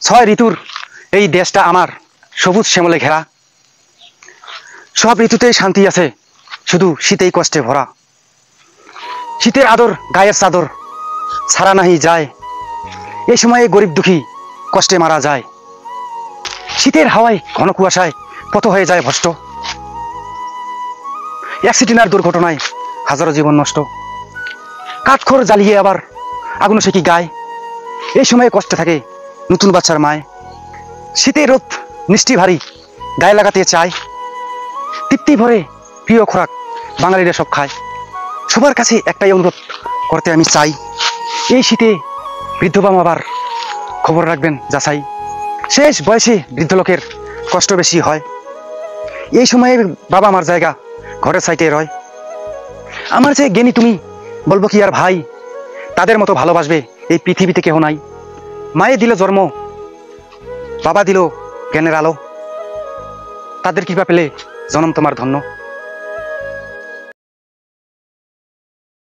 ছয় ঋতুর এই দেশটা আমার সবুজ শ্যামলে ঘেরা। সব ঋতুতেই শান্তি আছে, শুধু শীতেই কষ্টে ভরা। শীতের আদর গায়ের চাদর ছাড়া নাহি যায়, এই সময়ে গরিব দুঃখী কষ্টে মারা যায়। শীতের হাওয়ায় ঘন কুয়াশায় পথ হয়ে যায় ভষ্ট, অ্যাক্সিডেন্ট আর দুর্ঘটনায় হাজারো জীবন নষ্ট। কাঠখড় জ্বালিয়ে আবার আগুন সে কি গায়, এই সময়ে কষ্টে থাকে নতুন বাচ্চার মায়। শীতের রোদ মিষ্টি ভারী গায়ে লাগাতে চায়, তৃপ্তি ভরে প্রিয় খোরাক বাঙালিরা সব খায়। সবার কাছে একটাই অনুরোধ করতে আমি চাই, এই শীতে বৃদ্ধ বাবা আবার খবর রাখবেন যাচাই। শেষ বয়সে বৃদ্ধ লোকের কষ্ট বেশি হয়, এই সময়ে বাবা মার জায়গা ঘরের সাইটে রয়। আমার যে জ্ঞানী তুমি বলবো কি আর ভাই, তাদের মতো ভালোবাসবে এই পৃথিবীতে কেহ নাই। মায়ে দিল জন্ম, বাবা দিল জ্ঞানের আলো, তাদের কৃপা পেলে জনম তোমার ধন্য।